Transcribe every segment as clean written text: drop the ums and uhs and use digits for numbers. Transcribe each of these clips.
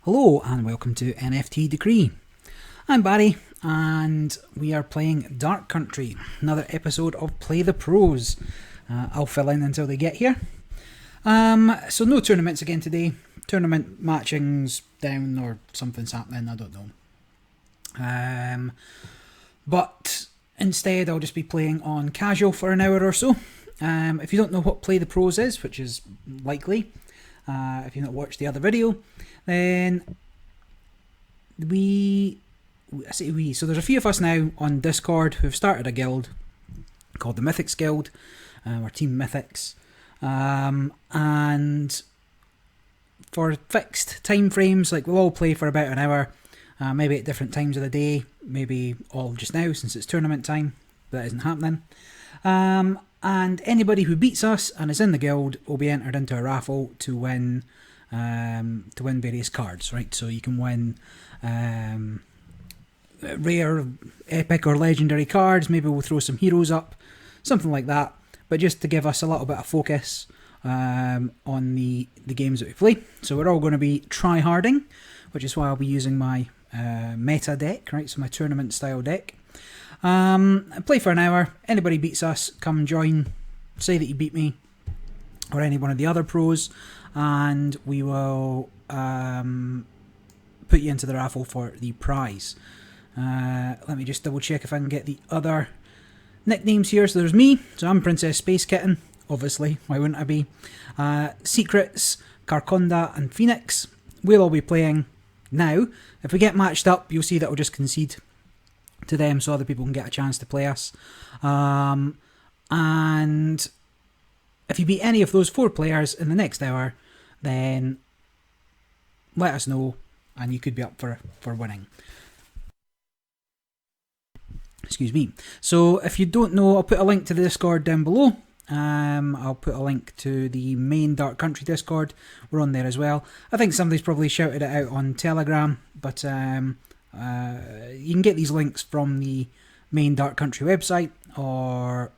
Hello and welcome to NFT Decree. I'm Barry and we are playing Dark Country, another episode of Play the Pros. I'll fill in until they get here. So no tournaments again today. Tournament matching's down or something's happening, I don't know. But instead I'll just be playing on casual for an hour or so. If you don't know what Play the Pros is, which is likely, if you've not watched the other video, then so there's a few of us now on Discord who've started a guild called the Mythics Guild, or Team Mythics, and for fixed time frames, like we'll all play for about an hour, maybe at different times of the day, maybe all just now since it's tournament time, but that isn't happening. And anybody who beats us and is in the guild will be entered into a raffle to win various cards, right? So you can win rare, epic or legendary cards. Maybe we'll throw some heroes up, something like that. But just to give us a little bit of focus on the games that we play. So we're all going to be try-harding, which is why I'll be using my meta deck, right? So my tournament style deck. Play for an hour. Anybody beats us, come join. Say that you beat me or any one of the other pros, and we will put you into the raffle for the prize. Let me just double check if I can get the other nicknames here. So there's me, so I'm Princess Space Kitten, obviously, why wouldn't I be? Secrets, Carconda and Phoenix. We'll all be playing now. If we get matched up, you'll see that we'll just concede to them so other people can get a chance to play us. And if you beat any of those 4 players in the next hour, then let us know and you could be up for winning. Excuse me. So if you don't know, I'll put a link to the Discord down below. I'll put a link to the main Dark Country Discord. We're on there as well. I think somebody's probably shouted it out on Telegram, but you can get these links from the main Dark Country website or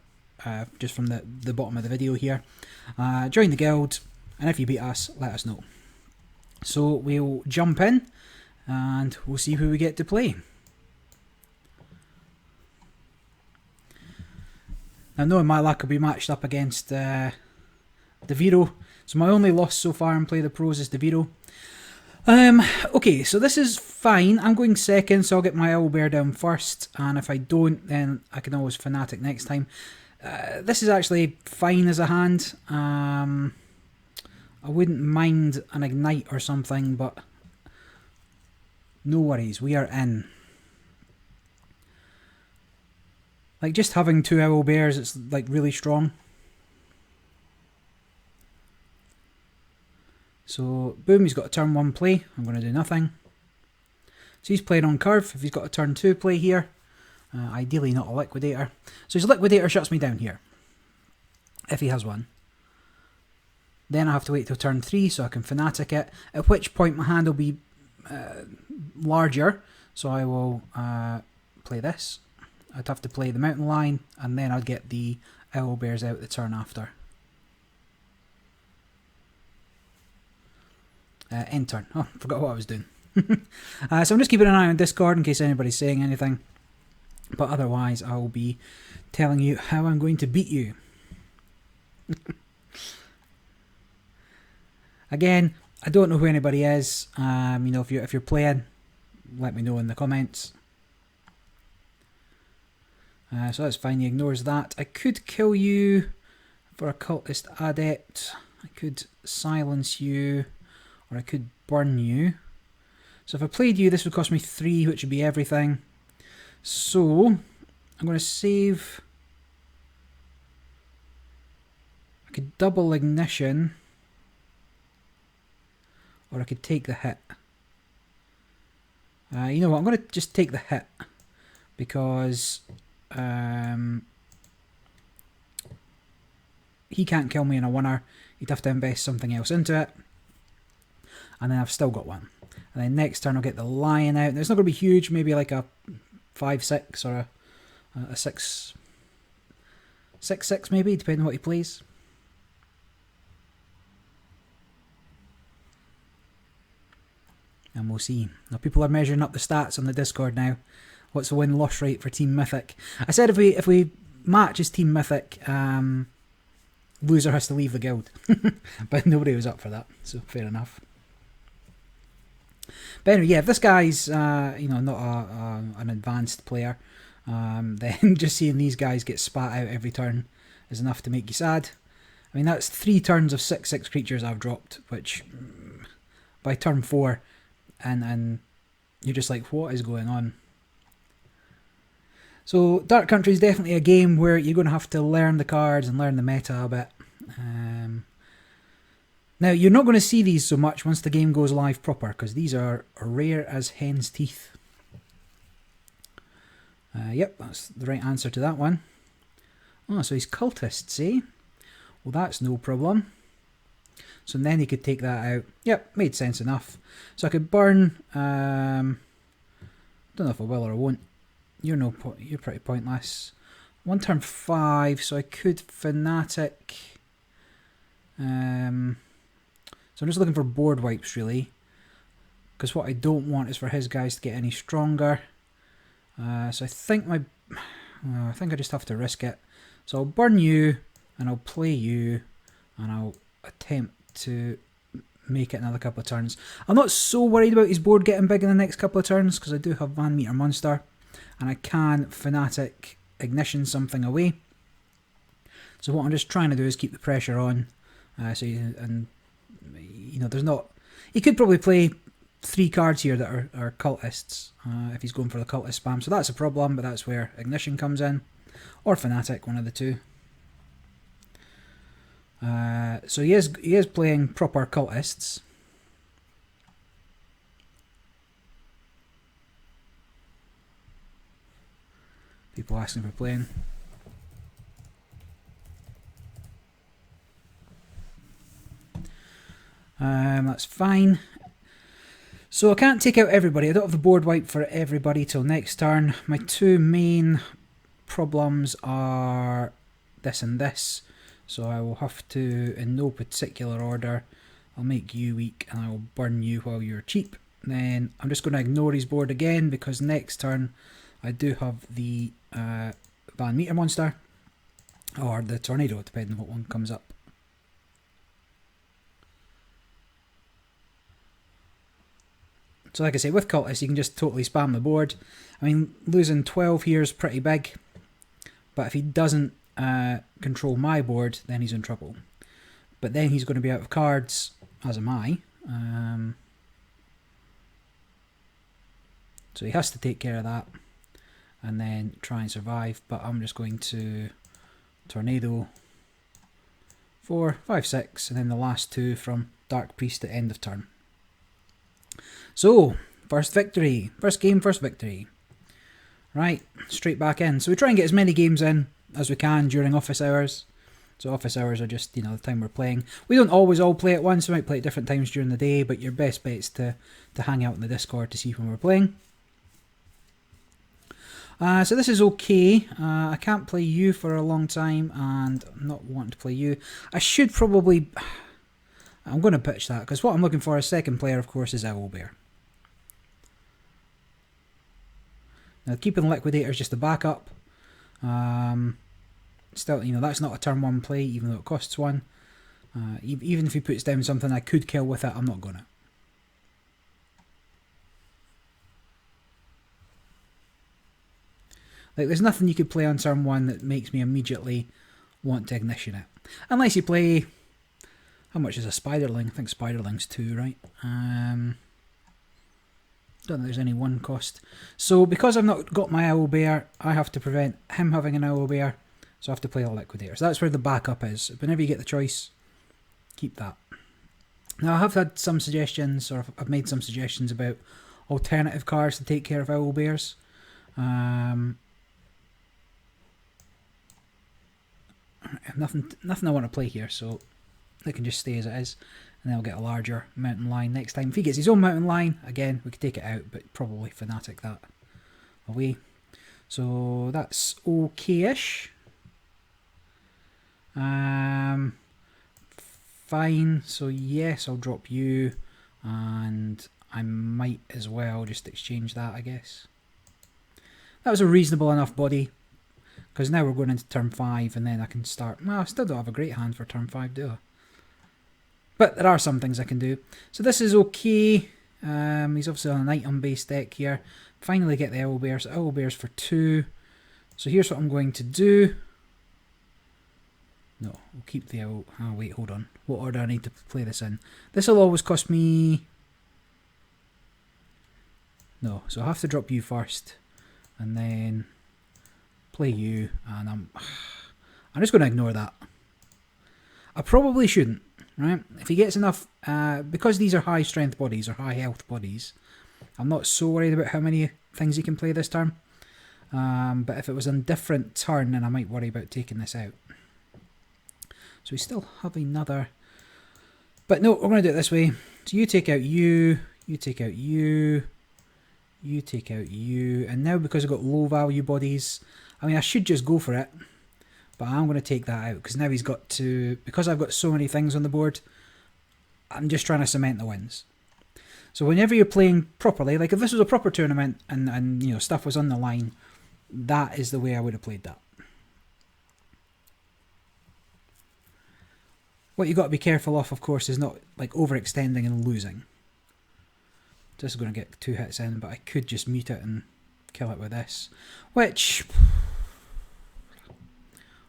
just from the bottom of the video here. Join the guild, and if you beat us, let us know. So we'll jump in and we'll see who we get to play. Now, knowing my luck, will be matched up against DeVito. So my only loss so far in Play the Pros is DeVito. Okay, so this is fine. I'm going second, so I'll get my owlbear down first, and if I don't, then I can always Fanatic next time. This is actually fine as a hand. I wouldn't mind an Ignite or something, but no worries, we are in. Like, just having 2 owlbears, it's like really strong. So, boom, he's got a turn 1 play. I'm going to do nothing. So he's playing on curve. If he's got a turn 2 play here, ideally not a Liquidator. So his Liquidator shuts me down here, if he has one. Then I have to wait till turn 3 so I can Fanatic it, at which point my hand will be larger. So I will play this. I'd have to play the Mountain Lion, and then I'd get the owlbears out the turn after. End turn. Oh, forgot what I was doing. So I'm just keeping an eye on Discord in case anybody's saying anything. But otherwise, I'll be telling you how I'm going to beat you. Again, I don't know who anybody is. If you're playing, let me know in the comments. So that's fine. He ignores that. I could kill you for a cultist adept. I could silence you, or I could burn you. So if I played you, this would cost me 3, which would be everything. So I'm going to save. I could double ignition, or I could take the hit. You know what? I'm going to just take the hit because he can't kill me in a winner. He'd have to invest something else into it, and then I've still got one. And then next turn I'll get the lion out. It's not going to be huge, maybe like a 5-6 or a 6-6 maybe, depending on what he plays. and we'll see. Now people are measuring up the stats on the Discord now. What's the win-loss rate for Team Mythic? I said if we match as Team Mythic, loser has to leave the guild. But nobody was up for that, so fair enough. But anyway, yeah, if this guy's not an advanced player, then just seeing these guys get spat out every turn is enough to make you sad. I mean, that's 3 turns of 6/6 creatures I've dropped, which by turn 4, and you're just like, what is going on? So Dark Country is definitely a game where you're going to have to learn the cards and learn the meta a bit. Now, you're not going to see these so much once the game goes live proper, because these are rare as hen's teeth. Yep, that's the right answer to that one. Oh, so he's cultists, eh? Well, that's no problem. So then he could take that out. Yep, made sense enough. So I could burn... don't know if I will or I won't. You're pretty pointless. 1 turn 5, so I could Fanatic. So I'm just looking for board wipes, really. Because what I don't want is for his guys to get any stronger. So I think I think I just have to risk it. So I'll burn you, and I'll play you, and I'll attempt to make it another couple of turns. I'm not so worried about his board getting big in the next couple of turns, because I do have Van Meter Monster, and I can Fanatic Ignition something away. So what I'm just trying to do is keep the pressure on. There's not... He could probably play 3 cards here that are cultists, if he's going for the cultist spam. So that's a problem, but that's where Ignition comes in. Or Fanatic, one of the two. So he is playing proper cultists. People asking for playing. That's fine. So I can't take out everybody. I don't have the board wipe for everybody till next turn. My 2 main problems are this and this. So I will have to, in no particular order, I'll make you weak and I will burn you while you're cheap. Then I'm just going to ignore his board again, because next turn I do have the Van Meter Monster, or the Tornado, depending on what one comes up. So like I say, with Cultist you can just totally spam the board. I mean, losing 12 here is pretty big, but if he doesn't control my board, then he's in trouble. But then he's going to be out of cards, as am I. So he has to take care of that and then try and survive. But I'm just going to Tornado 4, 5, 6, and then the last 2 from Dark Priest at end of turn. So, first victory. First game, first victory. Right, straight back in. So we try and get as many games in as we can during office hours. So office hours are just, the time we're playing. We don't always all play at once. We might play at different times during the day, but your best bet is to hang out in the Discord to see when we're playing. So this is okay. I can't play you for a long time, and I'm not wanting to play you. I should probably... I'm going to pitch that, because what I'm looking for as second player, of course, is Owlbear. Now, keeping Liquidator is just a backup. Still, that's not a turn 1 play, even though it costs 1. Even if he puts down something I could kill with it, I'm not going to. Like, there's nothing you could play on turn 1 that makes me immediately want to Ignition it. Unless you play... How much is a Spiderling? I think Spiderling's 2, right? Don't think there's any 1 cost. So because I've not got my Owlbear, I have to prevent him having an Owlbear. So I have to play a Liquidator. So that's where the backup is. Whenever you get the choice, keep that. Now I have had some suggestions, or I've made some suggestions about alternative cards to take care of Owlbears. Nothing I want to play here, so they can just stay as it is, and then I'll get a larger mountain lion next time. If he gets his own mountain lion, again, we could take it out, but probably Fanatic that away. So that's okay-ish. Fine, so yes, I'll drop you. And I might as well just exchange that, I guess. That was a reasonable enough body, because now we're going into turn 5 and then I can start... Well, I still don't have a great hand for turn 5, do I? But there are some things I can do. So this is okay. He's obviously on an item-based deck here. Finally get the Owlbears. Owlbears for 2. So here's what I'm going to do. No, we'll keep the owl. Oh, wait, hold on. What order I need to play this in? This will always cost me... No, so I have to drop you first. And then play you. And I'm just going to ignore that. I probably shouldn't, right? If he gets enough... because these are high strength bodies or high health bodies, I'm not so worried about how many things he can play this turn. But if it was a different turn, then I might worry about taking this out. So we still have another... But no, we're going to do it this way. So you take out you take out you take out you. And now because I've got low value bodies, I mean I should just go for it. But I'm going to take that out because now he's got to... Because I've got so many things on the board, I'm just trying to cement the wins. So whenever you're playing properly, like if this was a proper tournament and you know stuff was on the line, that is the way I would have played that. What you got to be careful of course, is not like overextending and losing. Just going to get 2 hits in, but I could just mute it and kill it with this. Which...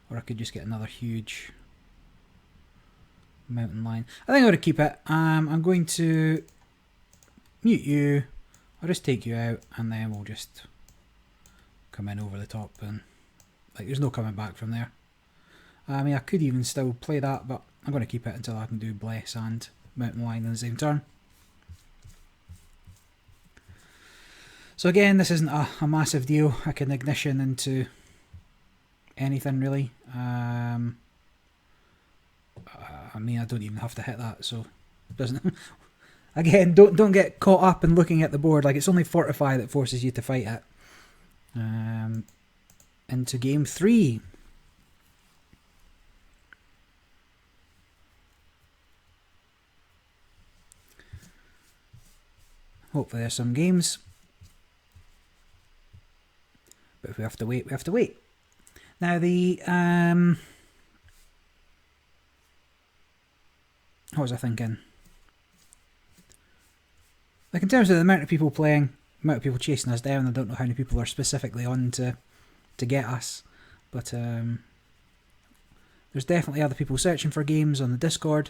Or I could just get another huge mountain lion. I think I'm going to keep it. I'm going to mute you. I'll just take you out and then we'll just come in over the top. And like, there's no coming back from there. I mean, I could even still play that, but I'm going to keep it until I can do Bless and Mountain Lion in the same turn. So again, this isn't a massive deal. I can ignition into anything really. I mean, I don't even have to hit that, so it doesn't. Again, don't get caught up in looking at the board. Like, it's only Fortify that forces you to fight it. Into game 3. Hopefully there's some games. But if we have to wait, we have to wait. Now the... what was I thinking? Like in terms of the amount of people playing, the amount of people chasing us down, I don't know how many people are specifically on to get us. But there's definitely other people searching for games on the Discord.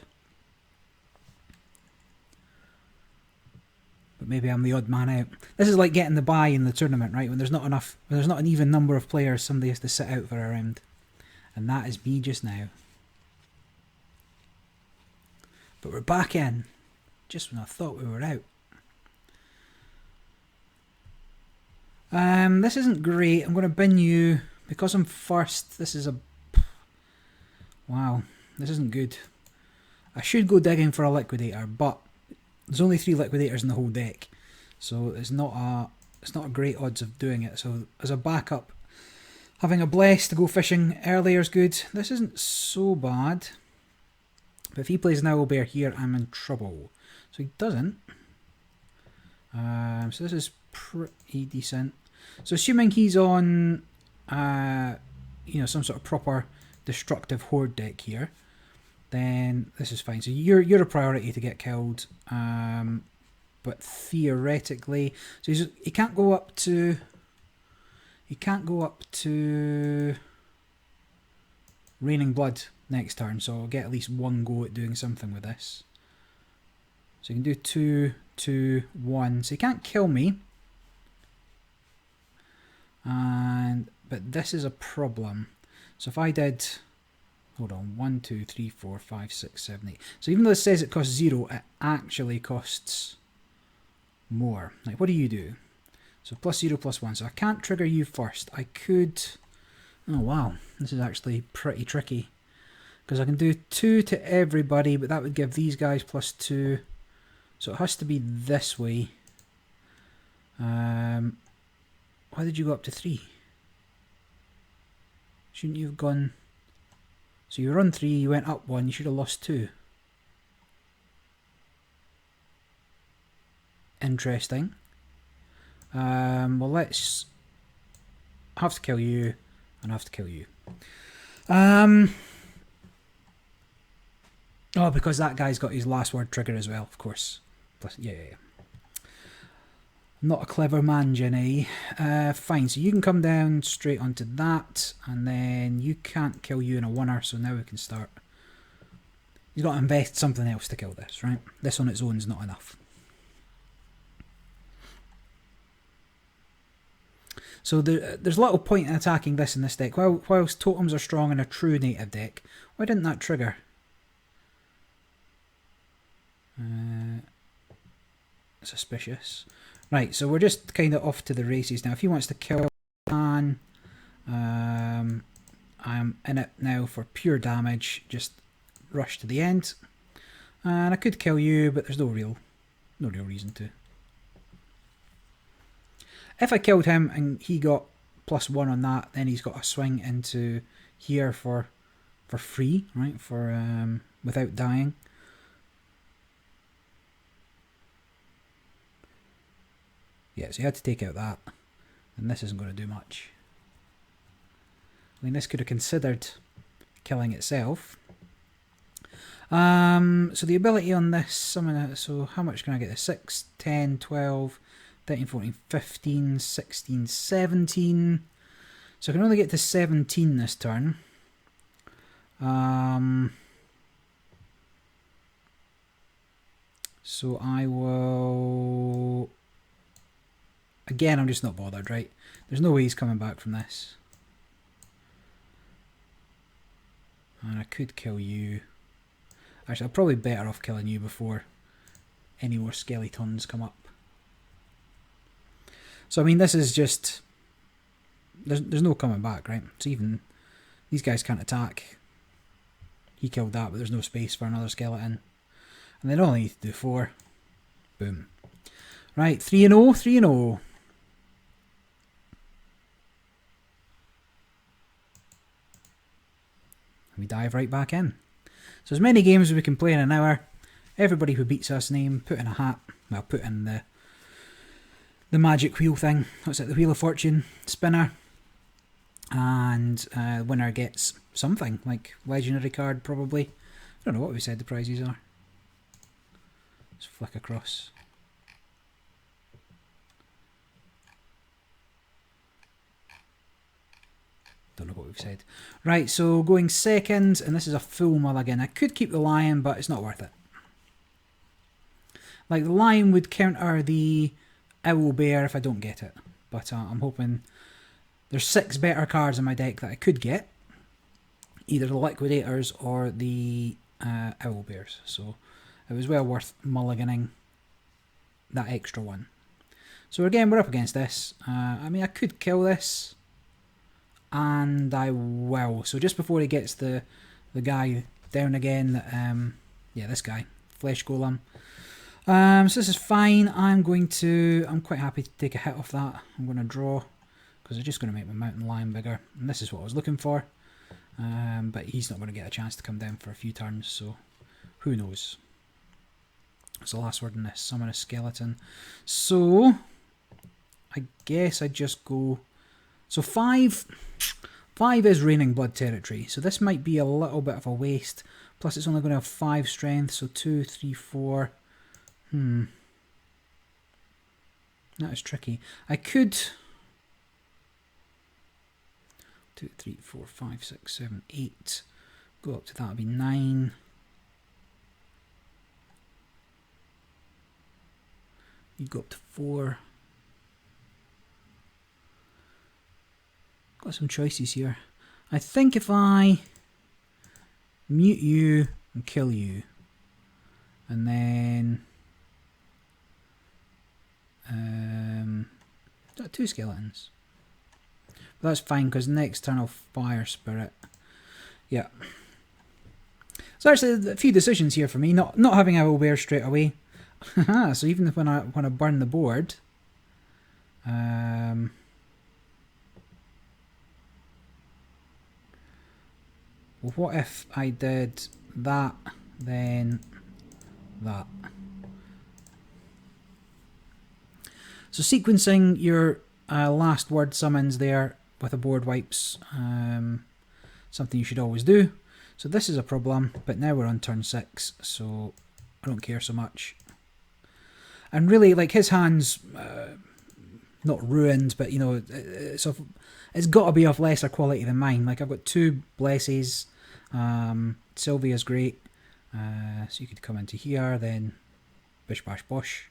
But maybe I'm the odd man out. This is like getting the bye in the tournament, right? When there's not enough, when there's not an even number of players, somebody has to sit out for a round. And that is me just now. But we're back in. Just when I thought we were out. This isn't great. I'm going to bin you. Because I'm first, this is a... Wow. This isn't good. I should go digging for a liquidator, but there's only 3 liquidators in the whole deck. So it's not a great odds of doing it. So as a backup, having a Bless to go fishing earlier is good. This isn't so bad. But if he plays an Owlbear here, I'm in trouble. So he doesn't. So this is pretty decent. So assuming he's on, you know, some sort of proper destructive horde deck here, then this is fine. So you're a priority to get killed. But theoretically, so he can't go up to. He can't go up to Raining Blood next turn, so I'll get at least 1 go at doing something with this. So you can do 2, 2, 1. So he can't kill me. But this is a problem. So if I did, hold on, 1, 2, 3, 4, 5, 6, 7, 8. So even though it says it costs 0, it actually costs more. Like, what do you do? So +0, +1. So I can't trigger you first. I could. Oh wow, this is actually pretty tricky. Because I can do 2 to everybody, but that would give these guys +2. So it has to be this way. Why did you go up to 3? Shouldn't you have gone... So you were on 3, you went up 1, you should have lost 2. interesting. Well, let's have to kill you and have to kill you. Oh, because that guy's got his last word trigger as well, of course. Plus, yeah. Not a clever man, Jenny. Fine, so you can come down straight onto that, and then you can't kill you in a oneer, so now we can start. He's got to invest something else to kill this, right? This on its own is not enough. So there's little point in attacking this in this deck. Whilst totems are strong in a true native deck, why didn't that trigger? Suspicious. Right, so we're just kind of off to the races now. If he wants to kill man, I'm in it now for pure damage. Just rush to the end. And I could kill you, but there's no real reason to. If I killed him and he got +1 on that, then he's got a swing into here for free, right? For without dying. Yeah, so you had to take out that, and this isn't going to do much. I mean, this could have considered killing itself. So the ability on this, so how much can I get? 6, 10, 12, 13, 14, 15, 16, 17. So I can only get to 17 this turn. So I will... Again, I'm just not bothered, right? There's no way he's coming back from this. And I could kill you. Actually, I'm probably better off killing you before any more skeletons come up. So, I mean, this is just... There's no coming back, right? So even these guys can't attack. He killed that, but there's no space for another skeleton. And then all I need to do 4. Boom. Right, 3-0, 3-0. We dive right back in. So as many games as we can play in an hour. Everybody who beats us name, put in a hat. Well, put in the magic wheel thing. What's it? The Wheel of Fortune spinner. And winner gets something, like legendary card probably. I don't know what we said the prizes are. Let's flick across. Don't know what we've said. Right, so going second, and this is a full mulligan. I could keep the lion, but it's not worth it. Like, the lion would counter the owl bear if I don't get it. But I'm hoping... There's 6 better cards in my deck that I could get. Either the liquidators or the owl bears. So it was well worth mulliganing that extra one. So again, we're up against this. I mean, I could kill this. And I will. So just before he gets the guy down again, yeah, this guy, Flesh Golem. So this is fine. I'm quite happy to take a hit off that. I'm going to draw, because I'm just going to make my mountain lion bigger. And this is what I was looking for. But he's not going to get a chance to come down for a few turns, so who knows. That's the last word in this. Summon a skeleton. So, I guess I just go... So 5 is Raining Blood territory, so this might be a little bit of a waste. Plus it's only going to have 5 strength, so 2, 3, 4. That is tricky. I could... 2, 3, 4, 5, 6, 7, 8. Go up to that, would be 9. You go up to 4. Got some choices here. I think if I mute you and kill you, and then 2 skeletons. But that's fine, because next turn I'll Fire Spirit. Yeah. So actually a few decisions here for me. Not having Owlbear straight away. So even when I burn the board, well, what if I did that, then that? So sequencing your last word summons there with a board wipes, something you should always do. So this is a problem, but now we're on turn 6, so I don't care so much. And really, like, his hand's not ruined, but, you know, it's got to be of lesser quality than mine. Like, I've got 2 blesses, Sylvia's great, so you could come into here, then bish bash bosh.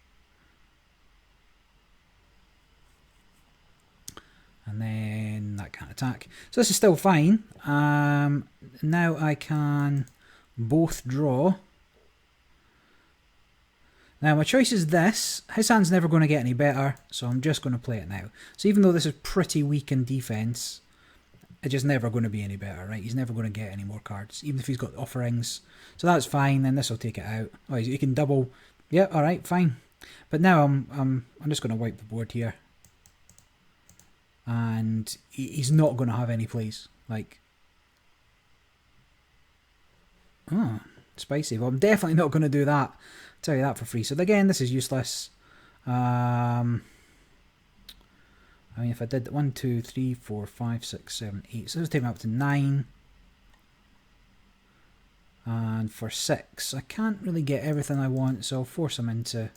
And then that can't attack. So this is still fine. Now I can both draw. Now my choice is this. His hand's never going to get any better, so I'm just going to play it now. So even though this is pretty weak in defense, it's just never going to be any better, right? He's never going to get any more cards, even if he's got offerings. So that's fine, then this will take it out. Oh, he can double. Yeah, alright, fine. But now I'm just going to wipe the board here. And he's not going to have any plays. Like, oh, spicy. Well, I'm definitely not going to do that. I'll tell you that for free. So again, this is useless. I mean, if I did 1, 2, 3, 4, 5, 6, 7, 8. So this will take me up to 9. And for 6, I can't really get everything I want, so I'll force him into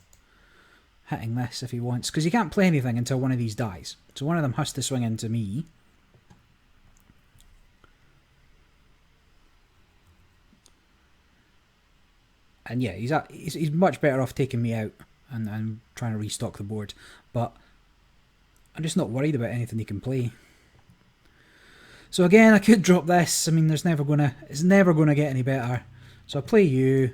hitting this if he wants, because he can't play anything until one of these dies. So one of them has to swing into me. And yeah, he's much better off taking me out and trying to restock the board. But I'm just not worried about anything he can play. So again, I could drop this. I mean, it's never gonna get any better. So I play you,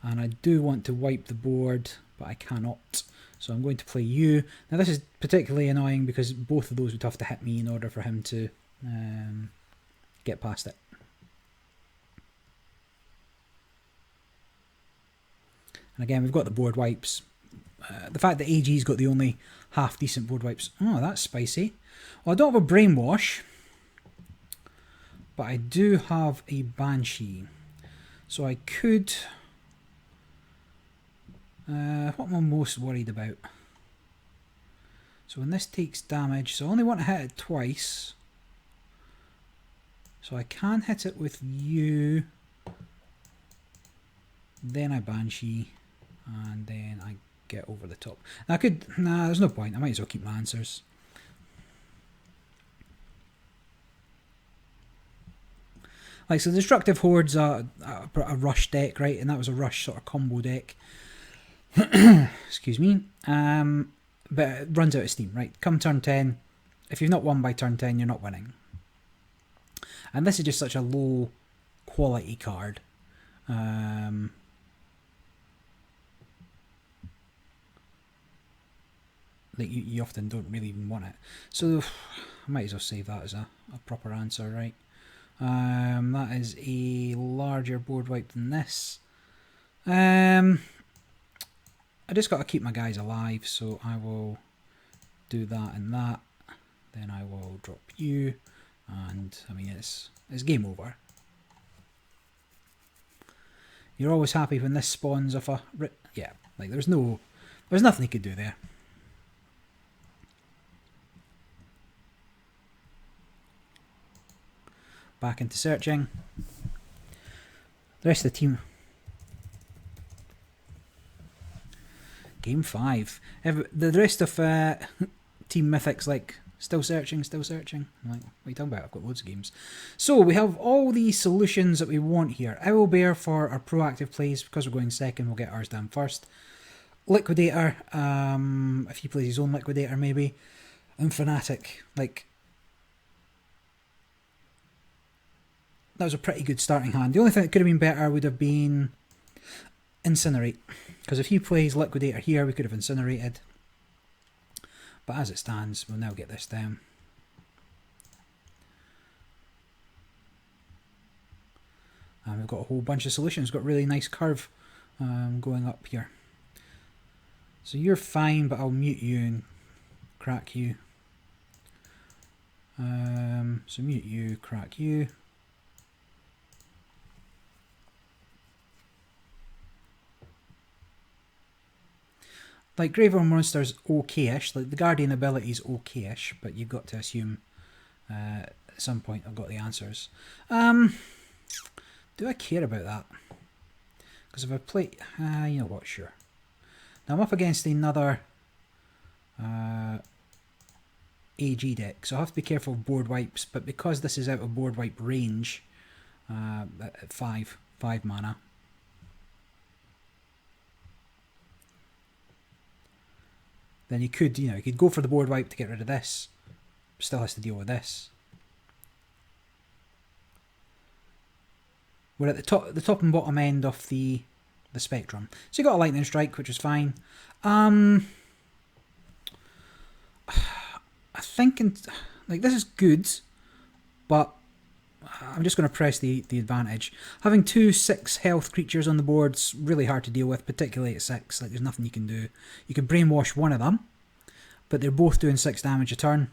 and I do want to wipe the board, but I cannot. So I'm going to play you. Now this is particularly annoying because both of those would have to hit me in order for him to get past it. And again, we've got the board wipes. The fact that AG's got the only half decent board wipes. Oh, that's spicy. Well, I don't have a brainwash, but I do have a Banshee. So I could... what am I most worried about? So when this takes damage, so I only want to hit it twice. So I can hit it with you. Then I Banshee. And then I get over the top. Now I could... Nah, there's no point. I might as well keep my answers. Like, so Destructive Horde's a rush deck, right? And that was a rush sort of combo deck. Excuse me. But it runs out of steam, right? Come turn 10. If you've not won by turn 10, you're not winning. And this is just such a low quality card. That you often don't really even want it. So I might as well save that as a proper answer, right? That is a larger board wipe than this. I just got to keep my guys alive, so I will do that and that. Then I will drop you, and I mean it's game over. You're always happy when this spawns off a... Yeah, like there's nothing he could do there. Back into searching. The rest of the team. Game 5. The rest of Team Mythic's like, still searching. I'm like, what are you talking about? I've got loads of games. So we have all the solutions that we want here. Owlbear for our proactive plays. Because we're going second, we'll get ours down first. Liquidator, if he plays his own Liquidator maybe. And Fanatic, like... That was a pretty good starting hand. The only thing that could have been better would have been Incinerate. Because if he plays Liquidator here, we could have incinerated. But as it stands, we'll now get this down. And we've got a whole bunch of solutions. We've got a really nice curve going up here. So you're fine, but I'll mute you and crack you. So mute you, crack you. Like, Graveyard Monster's okay-ish. Like, the Guardian ability's okay-ish, but you've got to assume at some point I've got the answers. Do I care about that? Because if I play... you know what, sure. Now I'm up against another AG deck, so I have to be careful of board wipes, but because this is out of board wipe range, at 5 mana, then you could go for the board wipe to get rid of this. Still has to deal with this. We're at the top and bottom end of the spectrum. So you got a lightning strike, which is fine. I think this is good, but I'm just going to press the advantage. Having 2 6 health creatures on the board's really hard to deal with, particularly at 6. Like, there's nothing you can do. You can brainwash one of them, but they're both doing 6 damage a turn.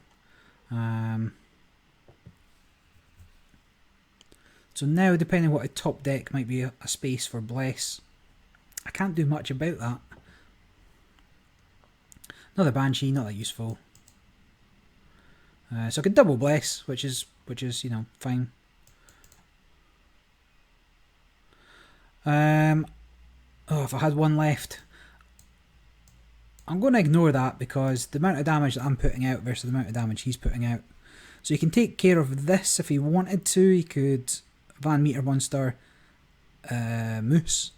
So now, depending on what a top deck, might be a space for Bless. I can't do much about that. Another Banshee, not that useful. So I could double Bless, which is fine. If I had one left, I'm going to ignore that because the amount of damage that I'm putting out versus the amount of damage he's putting out. So he can take care of this if he wanted to. He could Van Meter Monster Moose.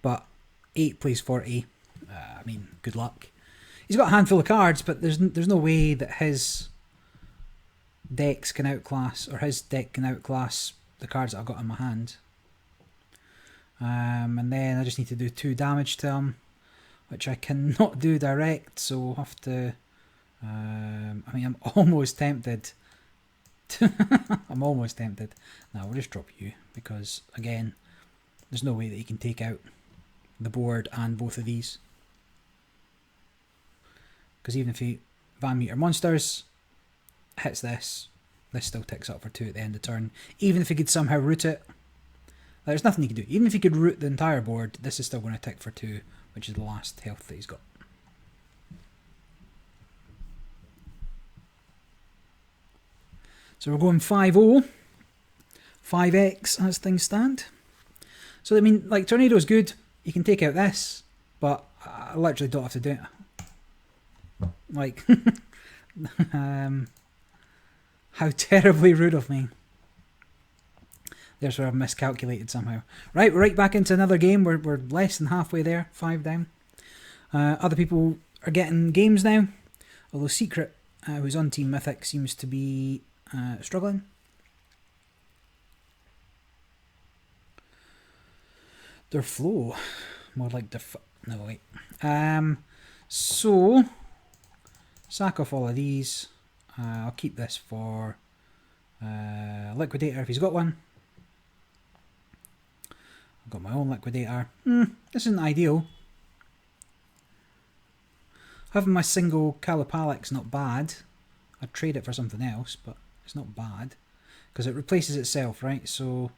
But 8 plays 40. I mean, good luck. He's got a handful of cards, but there's no way that his decks can outclass, or his deck can outclass the cards that I've got in my hand. And then I just need to do 2 damage to him, which I cannot do direct, so I'll have to... I'm almost tempted. I'm almost tempted. Now we'll just drop you, because, again, there's no way that he can take out the board and both of these. Because even if he Van Meter Monsters hits this still ticks up for 2 at the end of turn. Even if he could somehow root it, there's nothing he could do. Even if he could root the entire board, this is still going to tick for 2, which is the last health that he's got. So we're going 5-0, 5x as things stand. So I mean, like, Tornado's good. You can take out this, but I literally don't have to do it. Like, how terribly rude of me. There's where I've miscalculated somehow. Right, we're right back into another game. We're less than halfway there, 5 down. Other people are getting games now, although Secret, who's on Team Mythic, seems to be struggling. Their flow, more like no wait. So sack off all of these. I'll keep this for Liquidator if he's got one. I've got my own Liquidator. This isn't ideal. Having my single Calipalic's not bad. I'd trade it for something else, but it's not bad because it replaces itself, right? So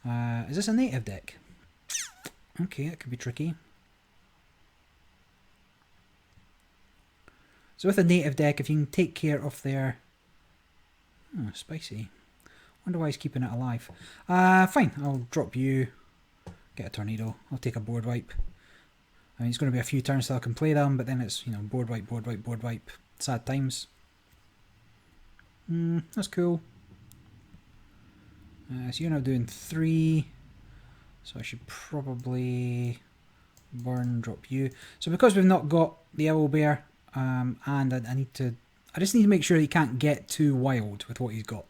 is this a native deck? Okay, that could be tricky. So with a native deck, if you can take care of their... Oh, spicy. Wonder why he's keeping it alive. Fine, I'll drop you. Get a Tornado. I'll take a board wipe. I mean, it's going to be a few turns till I can play them, but then it's, board wipe, board wipe, board wipe. Sad times. That's cool. So you're now doing 3. So I should probably burn, drop you. So because we've not got the Owl Bear, and I just need to make sure he can't get too wild with what he's got.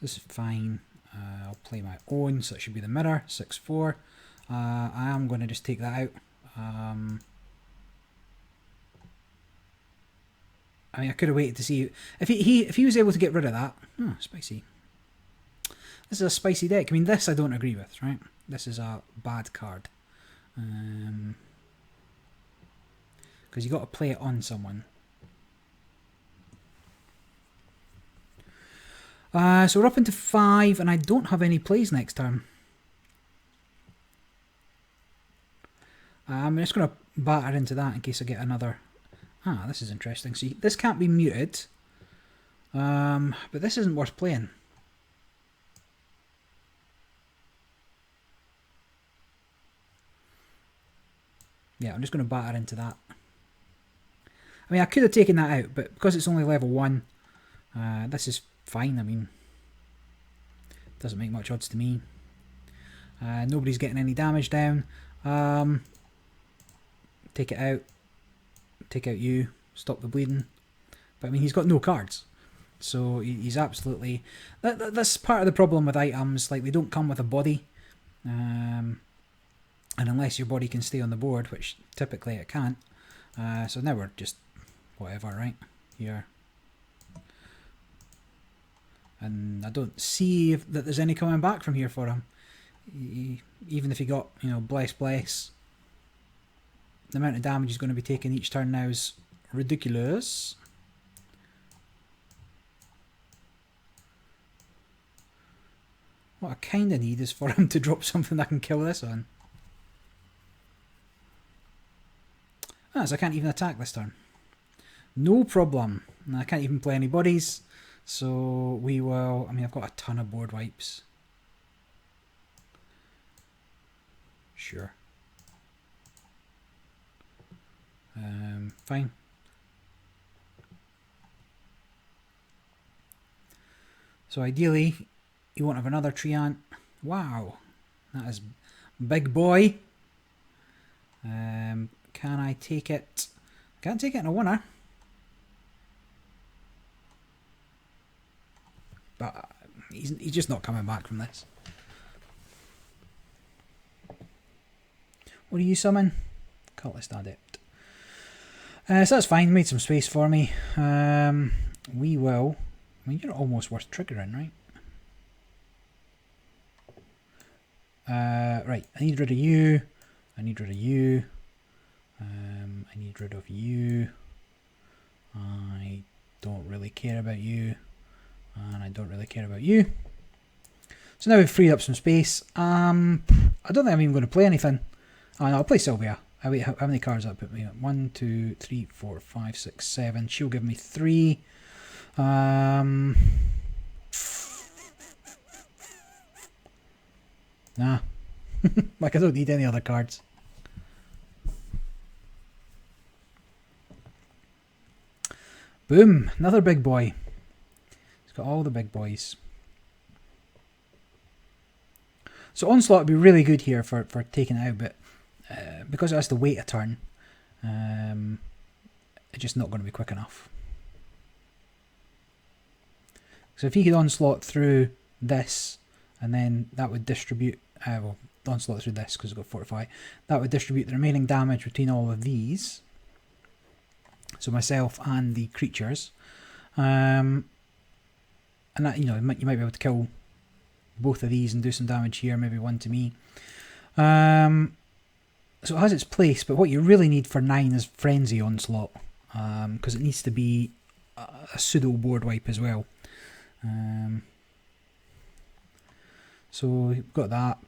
This is fine. I'll play my own, so it should be the mirror, 6/4. I am going to just take that out. I mean, I could have waited to see if he was able to get rid of that. Oh, spicy. This is a spicy deck. I mean, this I don't agree with, right? This is a bad card. Because you got to play it on someone. So we're up into 5, and I don't have any plays next turn. I'm just going to batter into that in case I get another. Ah, this is interesting. See, this can't be muted, but this isn't worth playing. Yeah, I'm just going to batter into that. I mean, I could have taken that out, but because it's only level 1, this is fine. I mean, doesn't make much odds to me. Nobody's getting any damage down. Take it out. Take out you. Stop the bleeding. But I mean, he's got no cards. So he's absolutely... That's part of the problem with items. Like, they don't come with a body. And unless your body can stay on the board, which typically it can't. So now we're just whatever, right? Here. And I don't see that there's any coming back from here for him. Even if he got, you know, bless. The amount of damage he's going to be taking each turn now is ridiculous. What I kind of need is for him to drop something I can kill this on. Ah, so I can't even attack this turn. No problem. And I can't even play any bodies. So we will... I mean, I've got a ton of board wipes. Sure. Fine. So ideally, you won't have another Treant. Wow. That is big boy. Can I take it? Can't take it in a winner. But he's just not coming back from this. What do you summon? Cultist Adept. So that's fine. Made some space for me. We will... I mean, you're almost worth triggering, right? Right. I need rid of you. I need rid of you. I need rid of you. I don't really care about you. And I don't really care about you. So now we've freed up some space. I don't think I'm even going to play anything. Oh, no, I'll play Sylvia. Wait, how many cards that put me at? 1, 2, 3, 4, 5, 6, 7. She'll give me 3. Nah. Like, I don't need any other cards. Boom. Another big boy. He's got all the big boys. So Onslaught would be really good here for taking it out, but because it has to wait a turn, it's just not going to be quick enough. So if he could Onslaught through this, and then that would distribute, well, Onslaught through this because it's got Fortify, that would distribute the remaining damage between all of these. So myself and the creatures. And that, you know, you might be able to kill both of these and do some damage here, maybe one to me. So it has its place, but what you really need for 9 is Frenzy Onslaught, because it needs to be a pseudo board wipe as well. So we've got that.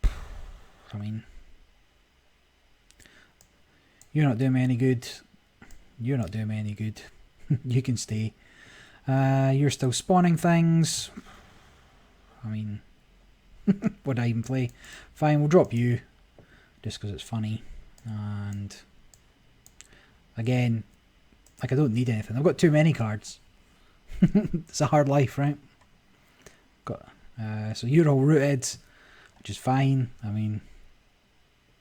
I mean, you're not doing me any good. You're not doing me any good. You can stay. You're still spawning things. I mean, would I even play? Fine, we'll drop you, just because it's funny. And again, like, I don't need anything. I've got too many cards. It's a hard life, right? Got so you're all rooted, which is fine. I mean,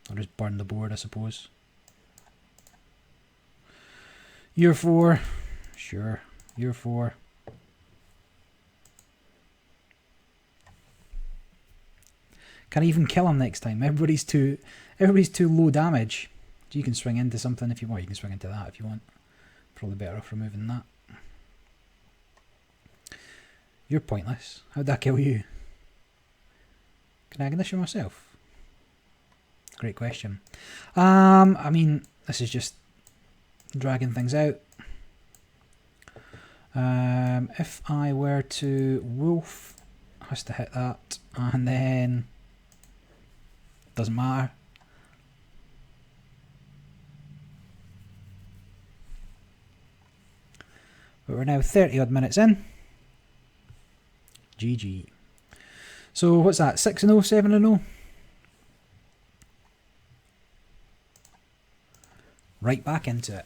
I'll just burn the board, I suppose. You're 4, sure. You're 4. Can I even kill him next time? Everybody's too low damage. You can swing into something if you want. You can swing into that if you want. Probably better off removing that. You're pointless. How'd that kill you? Can I ignition myself? Great question. I mean, this is just dragging things out. If I were to wolf has to hit that, and then doesn't matter. But we're now 30 odd minutes in. GG. So what's that? 6-0, 7-0? Right back into it.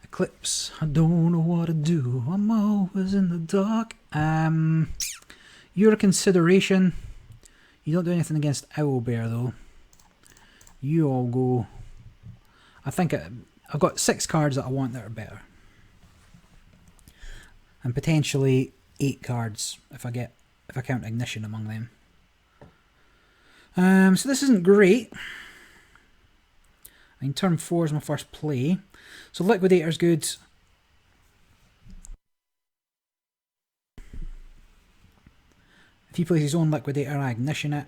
Eclipse, I don't know what to do. I'm always in the dark. Your consideration. You don't do anything against Owlbear though. You all go. I think I've got 6 cards that I want that are better, and potentially 8 cards if I count Ignition among them. So this isn't great. I mean, turn 4 is my first play, so Liquidator's good. If he plays his own Liquidator, I Ignition it.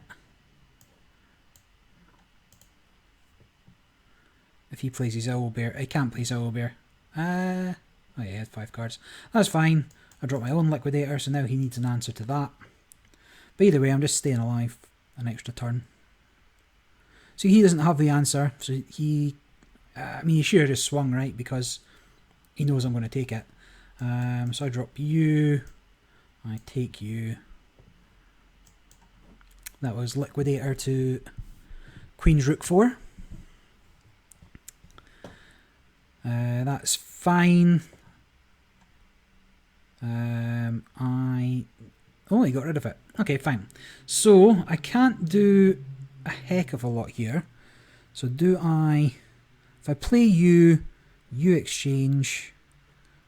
If he plays his Owlbear, he can't play his Owlbear. Oh yeah, he had 5 cards. That's fine. I dropped my own Liquidator, so now he needs an answer to that. But either way, I'm just staying alive an extra turn. So he doesn't have the answer, so he... I mean, he should have just swung, right? Because he knows I'm going to take it. So I drop you. I take you. That was Liquidator to Queen's Rook 4. That's fine. Oh, he got rid of it. Okay, fine. So I can't do a heck of a lot here. So do I... If I play you, you exchange.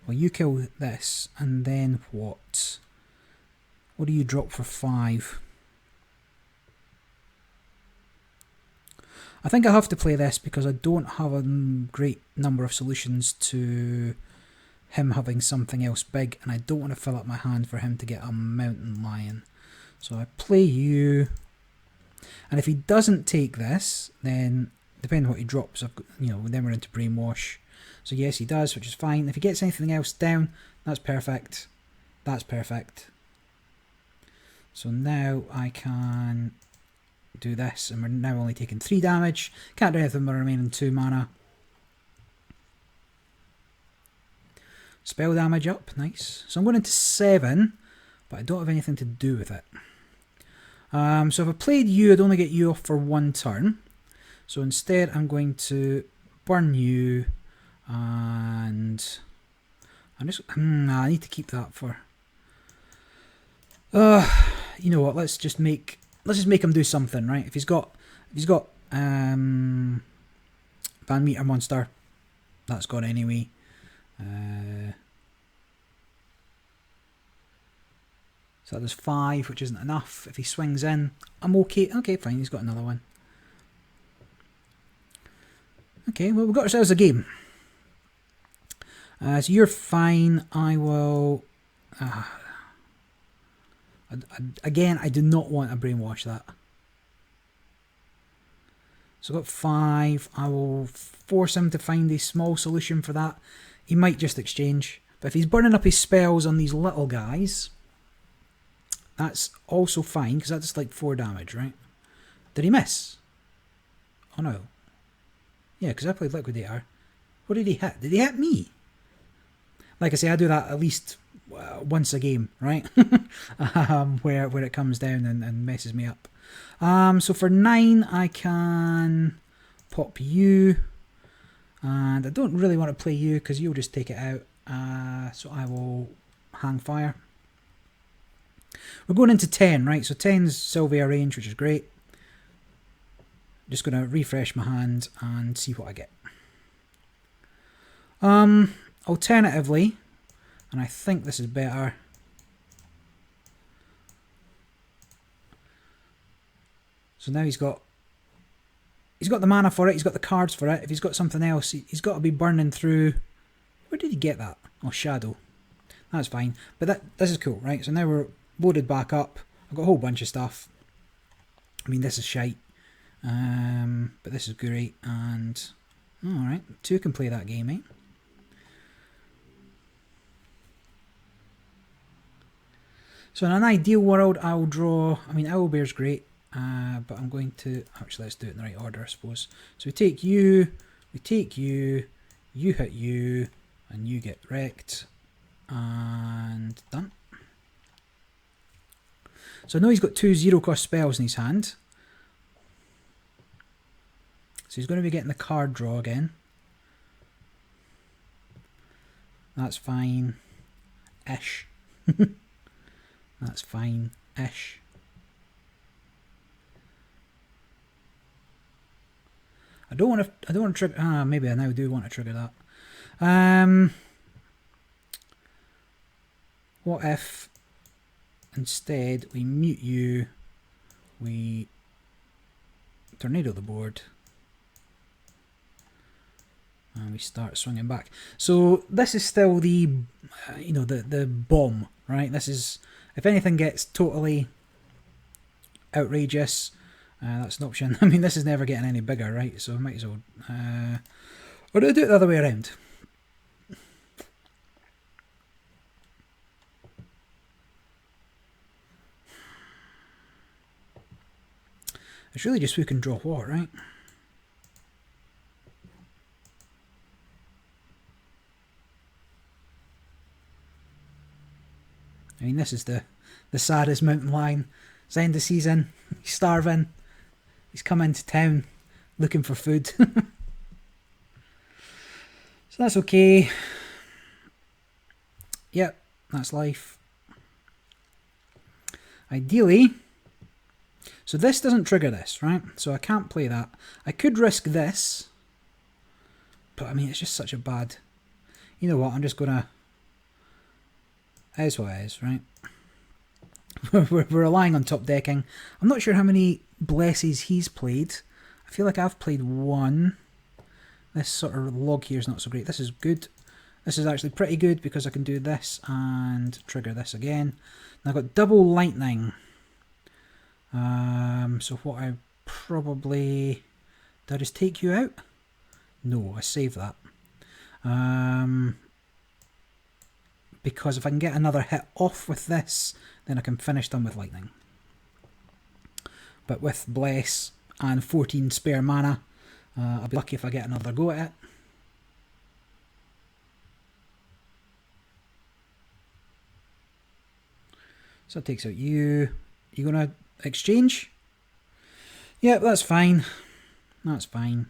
Well, you kill this, and then what? What do you drop for 5? I think I have to play this because I don't have a great number of solutions to him having something else big, and I don't want to fill up my hand for him to get a mountain lion. So I play you, and if he doesn't take this, then depending on what he drops, then we're into Brainwash. So yes, he does, which is fine. If he gets anything else down, that's perfect. That's perfect. So now I can do this, and we're now only taking 3 damage. Can't do anything with remaining 2 mana. Spell damage up, nice. So I'm going into 7, but I don't have anything to do with it. So if I played you, I'd only get you off for 1 turn. So instead I'm going to burn you, and I'm just... I need to keep that for... you know what, let's just make him do something, right? If he's got Van Meter Monster, that's gone anyway. So there's 5, which isn't enough. If he swings in, I'm okay. Okay, fine, he's got another one. Okay, well, we've got ourselves a game. So you're fine. I will... again, I do not want to Brainwash that. So I've got 5. I will force him to find a small solution for that. He might just exchange. But if he's burning up his spells on these little guys, that's also fine, because that's like 4 damage, right? Did he miss? Oh no. Yeah, because I played Liquidator. What did he hit? Did he hit me? Like I say, I do that at least once a game, right? where it comes down and messes me up. So for 9, I can pop you. And I don't really want to play you because you'll just take it out. So I will hang fire. We're going into 10, right? So 10's Sylvia range, which is great. Just going to refresh my hand and see what I get. Alternatively, and I think this is better. So now he's got the mana for it, he's got the cards for it. If he's got something else, he's got to be burning through. Where did he get that? Oh, Shadow. That's fine. But this is cool, right? So now we're loaded back up. I've got a whole bunch of stuff. I mean, this is shite. But this is great. And Alright, two can play that game, eh? So in an ideal world, I'll draw... I mean, Owlbear's great, but I'm going to... Actually, let's do it in the right order, I suppose. So we take you, you hit you, and you get wrecked. And done. So I know he's got two 0-cost spells in his hand. So he's going to be getting the card draw again. That's fine. Ish. That's fine. Ish. I don't want to trigger... maybe I now do want to trigger that. What if instead we mute you, we tornado the board, and we start swinging back. So this is still the, the bomb, right? This is, if anything gets totally outrageous, that's an option. I mean, this is never getting any bigger, right? So I might as well, or do I do it the other way around? It's really just who can draw what, right? I mean, this is the saddest mountain lion. It's the end of season. He's starving. He's come into town looking for food. So that's okay. Yep, that's life. Ideally... So this doesn't trigger this, right? So I can't play that. I could risk this. But I mean, it's just such a bad... You know what, I'm just going to... It is what it is, right? We're relying on top decking. I'm not sure how many blesses he's played. I feel like I've played one. This sort of log here is not so great. This is good. This is actually pretty good because I can do this and trigger this again. And I've got double lightning. So what I probably... Did I just take you out? No, I saved that. Because if I can get another hit off with this, then I can finish them with lightning. But with Bless and 14 spare mana, I'll be lucky if I get another go at it. So it takes out you. You gonna exchange? Yep, that's fine. That's fine.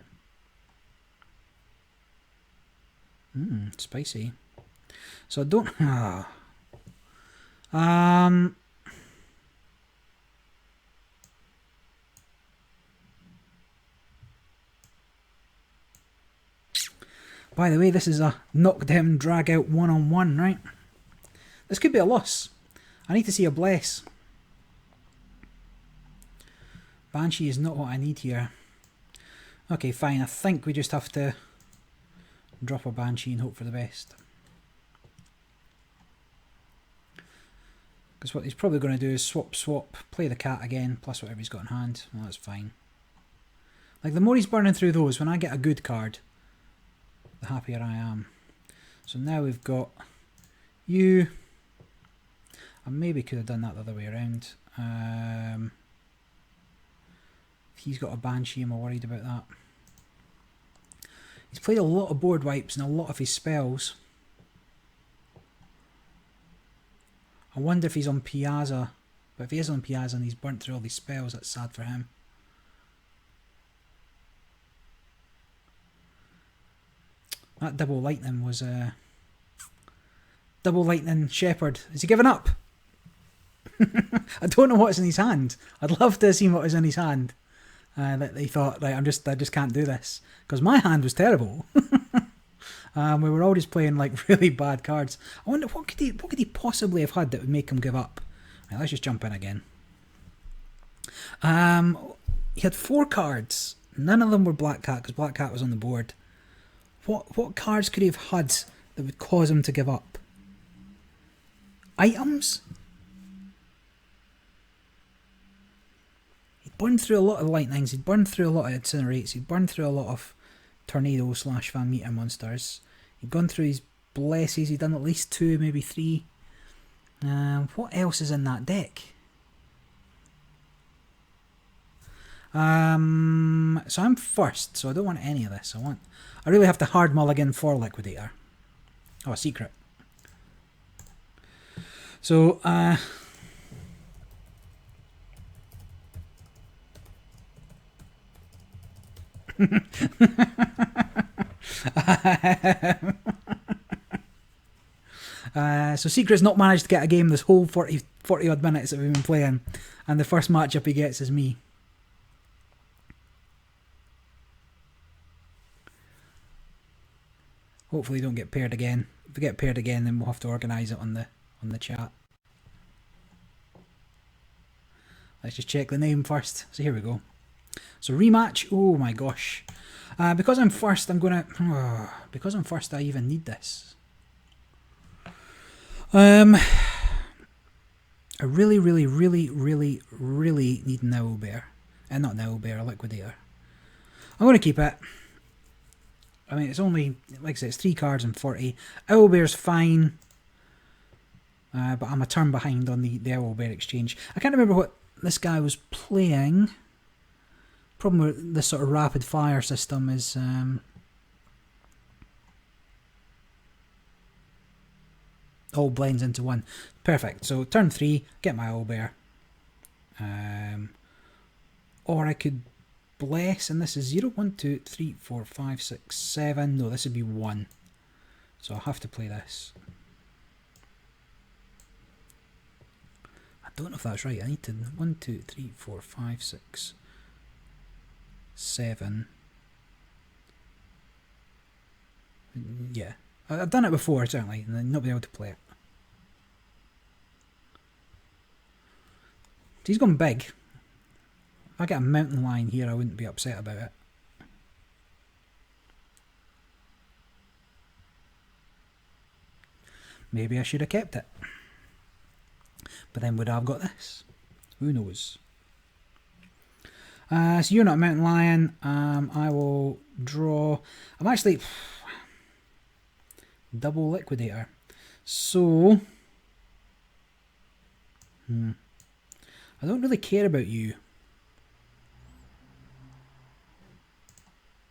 Spicy. So I don't... By the way, this is a knockdown, drag out one-on-one, right? This could be a loss. I need to see a Bless. Banshee is not what I need here. Okay, fine. I think we just have to drop a Banshee and hope for the best. Because what he's probably going to do is swap, play the cat again, plus whatever he's got in hand. Well, that's fine. Like, the more he's burning through those, when I get a good card, the happier I am. So now we've got you. I maybe could have done that the other way around. If he's got a Banshee, I'm worried about that. He's played a lot of board wipes and a lot of his spells. I wonder if he's on Piazza. But if he is on Piazza and he's burnt through all these spells, that's sad for him. That double lightning was double lightning shepherd. Has he given up? I don't know what's in his hand. I'd love to see what was in his hand. That they thought, right, I just can't do this, because my hand was terrible. We were all just playing like really bad cards. I wonder what could he possibly have had that would make him give up. Right, let's just jump in again. He had 4 cards. None of them were Black Cat, because Black Cat was on the board. What cards could he have had that would cause him to give up? Items? He'd burned through a lot of lightnings, he'd burned through a lot of incinerates, he'd burned through a lot of tornado slash fan meter monsters. He'd gone through his blesses. He'd done at least 2, maybe 3. What else is in that deck? So I'm first, so I don't want any of this. I really have to hard mulligan for Liquidator. Oh, a secret. So, so Secret's not managed to get a game this whole 40 odd minutes that we've been playing, and the first matchup he gets is me. Hopefully don't get paired again. If we get paired again, then we'll have to organise it on the chat. Let's just check the name first. So here we go. So rematch. Oh my gosh. Because I'm first, I'm gonna. Because I'm first, I even need this. I really need an Owl Bear. Not an Owl Bear, a Liquidator. I'm gonna keep it. I mean, it's only, like I said, it's 3 cards and 40. Owl Bear's fine. But I'm a turn behind on the Owl Bear exchange. I can't remember what this guy was playing. Problem with this sort of rapid fire system is all blends into one. Perfect. So turn 3, get my Owl Bear. Or I could bless, and this is 0, 1, 2, 3, 4, 5, 6, 7. No, this would be 1. So I'll have to play this. I don't know if that's right. I need to 1, 2, 3, 4, 5, 6, 7. Yeah, I've done it before certainly, and then not be able to play it. He's gone big. If I get a mountain lion here, I wouldn't be upset about it. Maybe I should have kept it. But then would I have got this? Who knows? So you're not a mountain lion. I will draw. I'm actually double Liquidator. So I don't really care about you.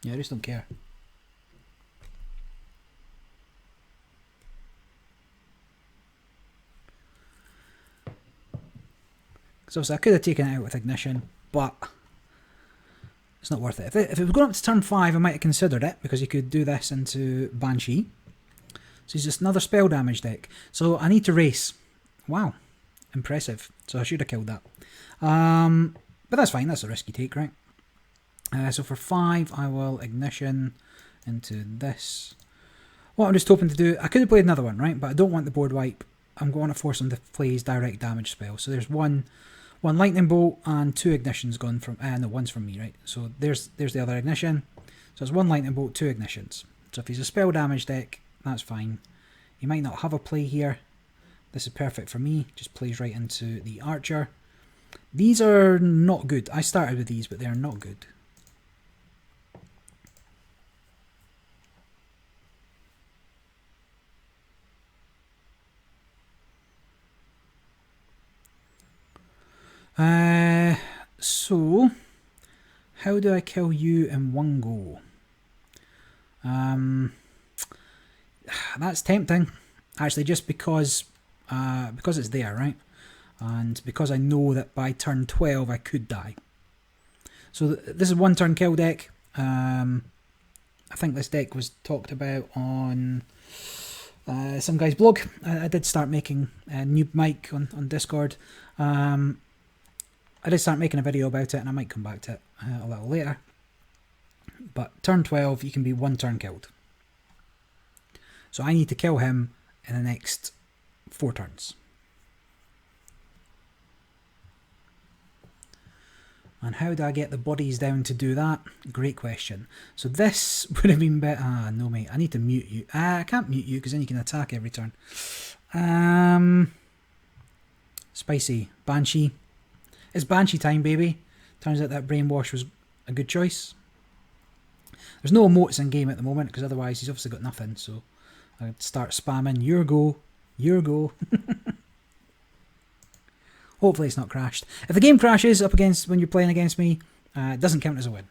Yeah, I just don't care. Because obviously I could have taken it out with Ignition, but it's not worth it. If it was going up to turn 5, I might have considered it, because you could do this into Banshee. So it's just another spell damage deck. So I need to race. Wow. Impressive. So I should have killed that. But that's fine, that's a risky take, right? So for 5, I will Ignition into this. What I'm just hoping to do, I could have played another one, right? But I don't want the board wipe. I'm going to force him to play his direct damage spell. So there's one Lightning Bolt and 2 Ignitions gone from, no, one's from me, right? So there's the other Ignition. So it's 1 Lightning Bolt, 2 Ignitions. So if he's a spell damage deck, that's fine. He might not have a play here. This is perfect for me. Just plays right into the Archer. These are not good. I started with these, but they're not good. So how do I kill you in one go? That's tempting, actually, just because it's there, right? And because I know that by turn 12 I could die. So this is 1 turn kill deck. I think this deck was talked about on some guy's blog. I did start making a new mic on Discord. I did start making a video about it, and I might come back to it a little later. But turn 12, you can be 1 turn killed. So I need to kill him in the next 4 turns. And how do I get the bodies down to do that? Great question. So this would have been better. Ah, no mate, I need to mute you. I can't mute you because then you can attack every turn. Spicy. Banshee. It's Banshee time, baby. Turns out that Brainwash was a good choice. There's no emotes in game at the moment because otherwise he's obviously got nothing. So I'd start spamming your go, your go. Hopefully it's not crashed. If the game crashes up against when you're playing against me, it doesn't count as a win.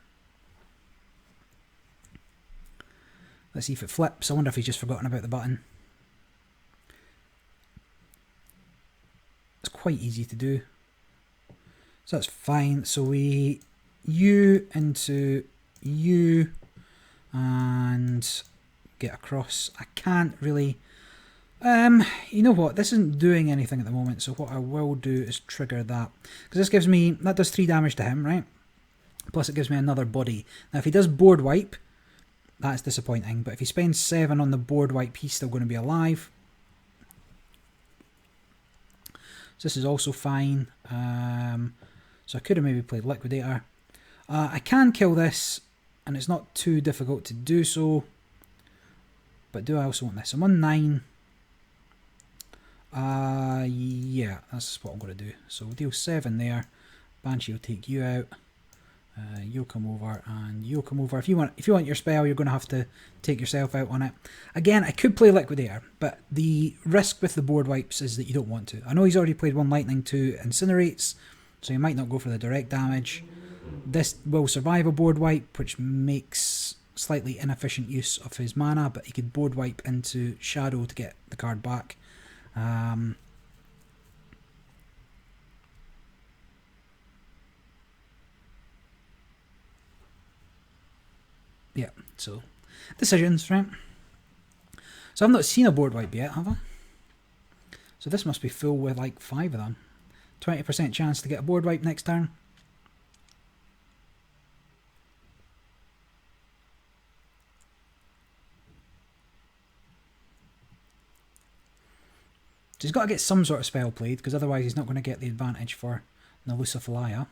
Let's see if it flips. I wonder if he's just forgotten about the button. It's quite easy to do. So that's fine. So we U into U and get across. I can't really... you know what? This isn't doing anything at the moment. So what I will do is trigger that. Because this gives me... That does 3 damage to him, right? Plus it gives me another body. Now if he does board wipe, that's disappointing. But if he spends 7 on the board wipe, he's still going to be alive. So this is also fine. So I could have maybe played Liquidator. I can kill this, and it's not too difficult to do so. But do I also want this? I'm on 9. Yeah, that's what I'm going to do. So we'll deal 7 there. Banshee will take you out. You'll come over and you'll come over. If you want your spell, you're going to have to take yourself out on it. Again, I could play Liquidator, but the risk with the board wipes is that you don't want to. I know he's already played 1 lightning, 2 incinerates, so you might not go for the direct damage. This will survive a board wipe, which makes slightly inefficient use of his mana, but he could board wipe into Shadow to get the card back. Yeah, so decisions, right? So I've not seen a board wipe yet, have I? So this must be full with like 5 of them. 20% chance to get a board wipe next turn. So he's got to get some sort of spell played, because otherwise he's not going to get the advantage for Nalusophilia.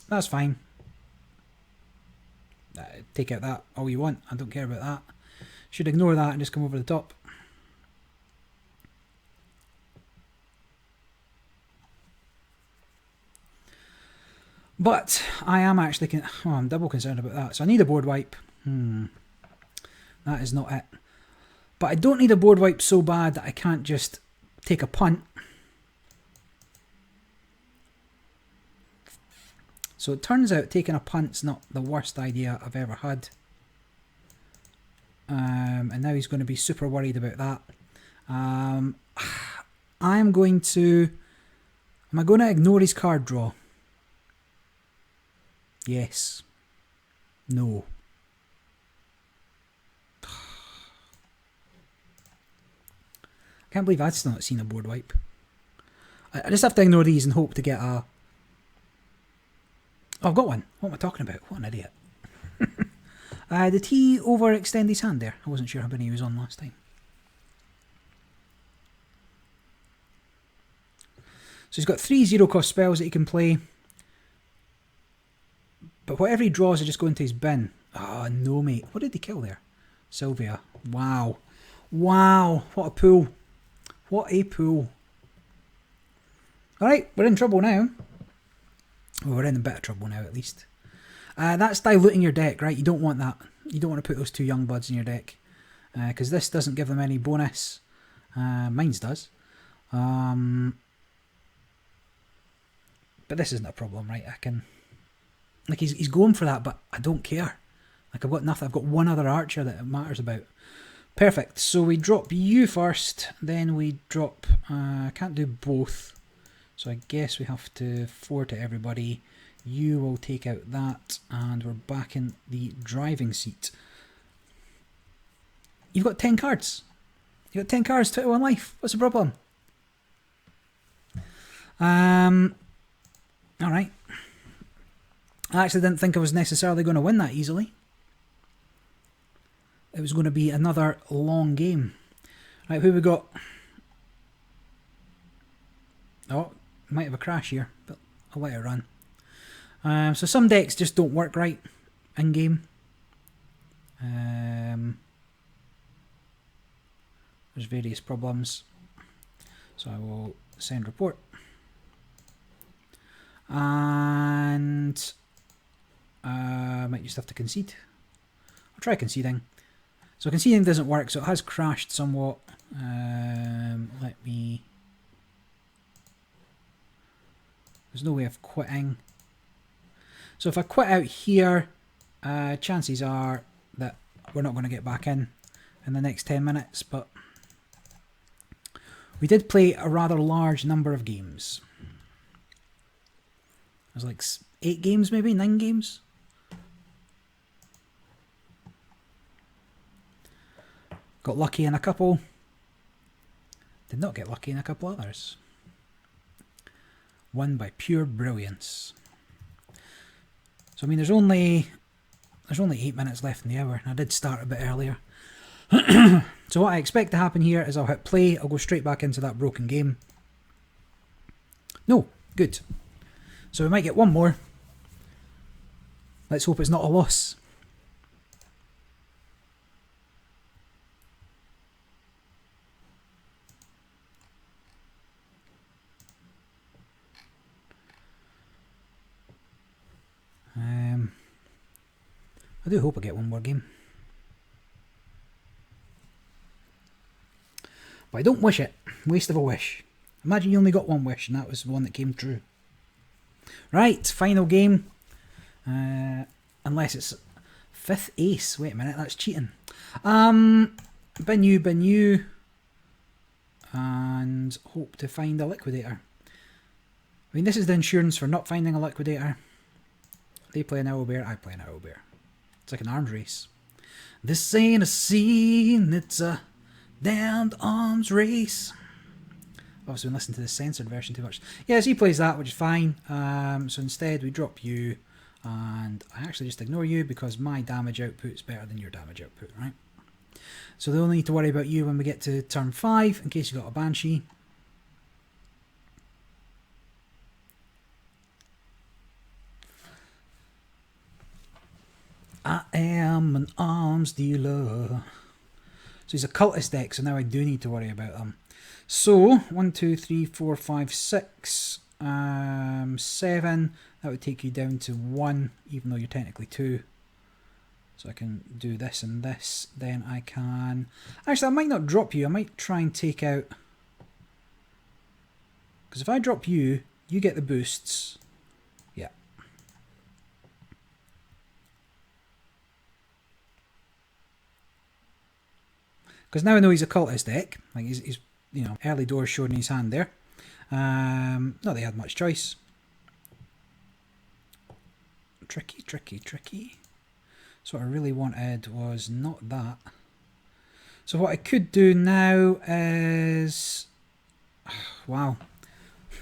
That's fine. Take out that all you want. I don't care about that. Should ignore that and just come over the top. But I am actually... I'm double concerned about that. So I need a board wipe. That is not it. But I don't need a board wipe so bad that I can't just take a punt. So it turns out taking a punt's not the worst idea I've ever had. And now he's going to be super worried about that. I'm going to... Am I going to ignore his card draw? Yes. No. I can't believe I've still not seen a board wipe. I just have to ignore these and hope to get a... Oh, I've got one. What am I talking about? What an idiot. Did he overextend his hand there? I wasn't sure how many he was on last time. So he's got 3 zero-cost spells that he can play. But whatever he draws, I just go into his bin. Oh, no, mate. What did he kill there? Sylvia. Wow. Wow. What a pull. What a pull. Alright, we're in trouble now. Well, we're in a bit of trouble now, at least. That's diluting your deck, right? You don't want that. You don't want to put those 2 young bloods in your deck. Because this doesn't give them any bonus. Mine's does. But this isn't a problem, right? I can... Like, he's going for that, but I don't care. Like, I've got nothing. I've got 1 other archer that it matters about. Perfect. So we drop you first. Then we drop... I can't do both. So I guess we have to 4 to everybody. You will take out that, and we're back in the driving seat. You've got 10 cards. You've got 10 cards, 21 life. What's the problem? Alright. I actually didn't think I was necessarily going to win that easily. It was going to be another long game. Right, who we got? Oh, might have a crash here, but I'll let it run. So some decks just don't work right in game. There's various problems. So I will send report. And might just have to concede. I'll try conceding. So conceding doesn't work, so it has crashed somewhat. Let me... There's no way of quitting. So if I quit out here, chances are that we're not going to get back in the next 10 minutes, but we did play a rather large number of games. It was like 8 games maybe, 9 games. Got lucky in a couple. Did not get lucky in a couple others. Won by pure brilliance. So I mean, there's only 8 minutes left in the hour, and I did start a bit earlier. So what I expect to happen here is I'll hit play, I'll go straight back into that broken game. No, good. So we might get one more. Let's hope it's not a loss. I do hope I get one more game. But I don't wish it. Waste of a wish. Imagine you only got one wish and that was the one that came true. Right, final game. Unless it's 5th ace. Wait a minute, that's cheating. Bin you. And hope to find a liquidator. I mean, this is the insurance for not finding a liquidator. They play an owlbear, I play an owlbear. It's like an arms race. This ain't a scene, it's a damned arms race. Obviously been listening to the censored version too much. Yes, he plays that, which is fine. So instead we drop you, and I actually just ignore you because my damage output is better than your damage output, right? So they'll need to worry about you when we get to turn 5, in case you've got a Banshee. I am an arms dealer. So he's a cultist deck, so now I do need to worry about them. So 1, 2, 3, 4, 5, 6, 7. That would take you down to 1, even though you're technically 2. So I can do this and this. Then I can... Actually, I might not drop you. I might try and take out... Because if I drop you, you get the boosts. Yeah. Because now I know he's a cultist deck. Like he's you know, early doors showing his hand there. Not that he had much choice. Tricky. So what I really wanted was not that. So what I could do now is... Wow.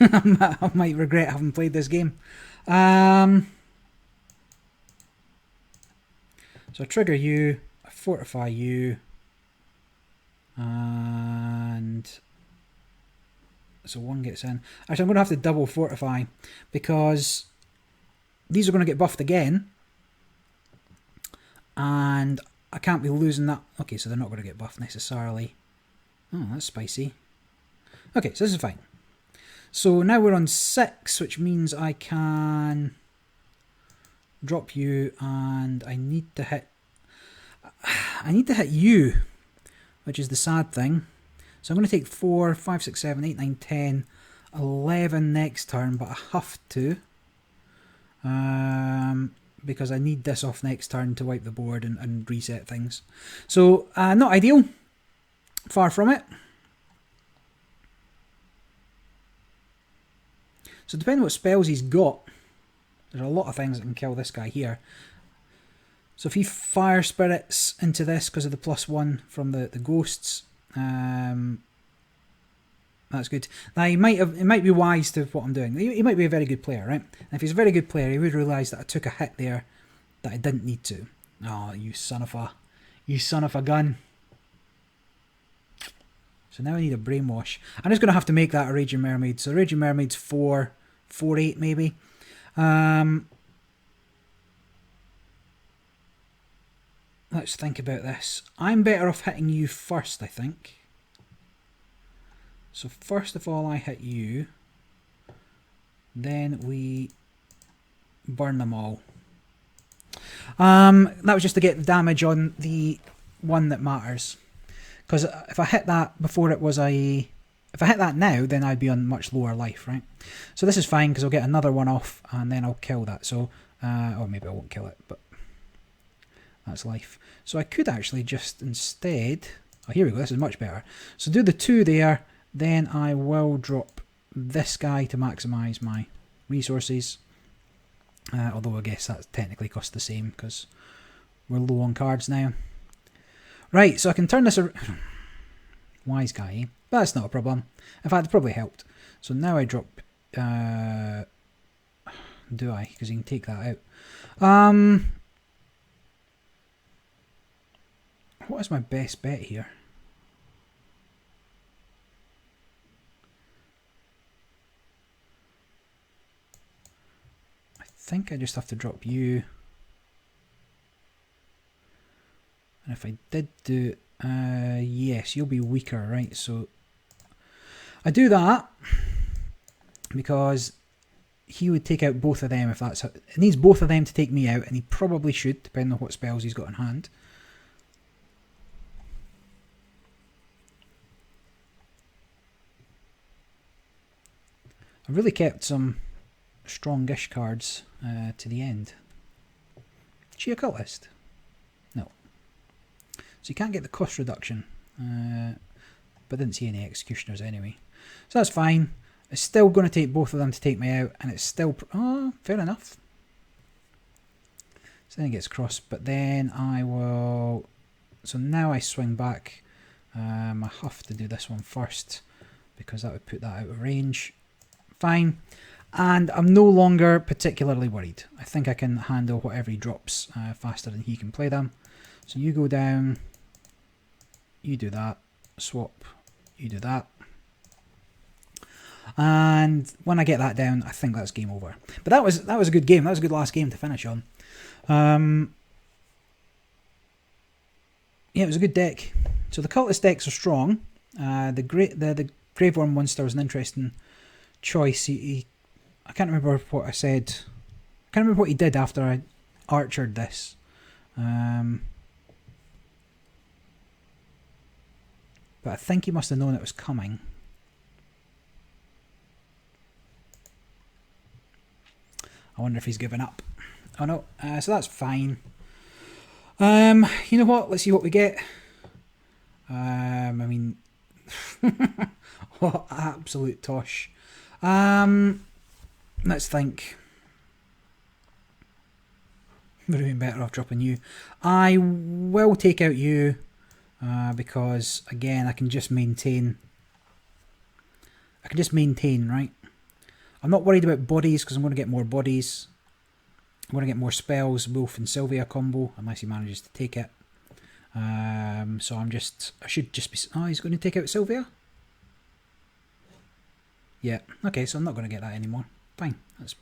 I might regret having played this game. So I trigger you, I fortify you, and so 1 gets in. Actually, I'm going to have to double fortify because these are going to get buffed again, and I can't be losing that. Okay, so they're not going to get buffed necessarily. Oh, that's spicy. Okay, so this is fine. So now we're on 6, which means I can drop you, and I need to hit you, which is the sad thing. So I'm going to take 4, 5, 6, 7, 8, 9, 10, 11 next turn, but I have to. Because I need this off next turn to wipe the board and reset things. So, not ideal. Far from it. So depending what spells he's got, there's a lot of things that can kill this guy here. So if he fire spirits into this because of the +1 from the ghosts, that's good. Now it might be wise to what I'm doing. He might be a very good player, right? And if he's a very good player, he would realise that I took a hit there that I didn't need to. Oh, you son of a gun. So now I need a brainwash. I'm just going to have to make that a Raging Mermaid. So Raging Mermaid's 4, 8 maybe. Let's think about this. I'm better off hitting you first, I think. So first of all, I hit you. Then we burn them all. That was just to get the damage on the one that matters. Because if I hit that before it was a... If I hit that now, then I'd be on much lower life, right? So this is fine, because I'll get another one off, and then I'll kill that. So, or maybe I won't kill it, but that's life. So I could actually just instead... Oh, here we go, this is much better. So do the 2 there, then I will drop this guy to maximise my resources. Although I guess that technically costs the same, because we're low on cards now. Right, so I can turn this around. Wise guy, eh? But that's not a problem. In fact, it probably helped. So now I drop... do I? Because you can take that out. What is my best bet here? I think I just have to drop you. And if I did do... yes, you'll be weaker, right? So I do that because he would take out both of them if that's... It needs both of them to take me out, and he probably should, depending on what spells he's got in hand. I've really kept some strongish cards to the end. Is she a cultist? No. So you can't get the cost reduction, but didn't see any executioners anyway. So that's fine. It's still going to take both of them to take me out, and it's still... Oh, fair enough. So then it gets crossed, but then I will... So now I swing back. I have to do this one first, because that would put that out of range. Fine. And I'm no longer particularly worried. I think I can handle whatever he drops faster than he can play them. So you go down, you do that, swap, you do that. And when I get that down, I think that's game over. But that was a good game. That was a good last game to finish on. Yeah, it was a good deck. So the cultist decks are strong. The Graveworm Monster was an interesting choice. I can't remember what I said. I can't remember what he did after I archered this. But I think he must have known it was coming. I wonder if he's given up. Oh no, so that's fine. You know what? Let's see what we get. I mean, what absolute tosh. Let's think. Would have been better off dropping you. I will take out you because again I can just maintain. Right? I'm not worried about bodies because I'm going to get more bodies. I'm going to get more spells, Wolf and Sylvia combo, unless he manages to take it. So I should just be... Oh, he's going to take out Sylvia? Yeah, okay, so I'm not going to get that anymore. Fine, that's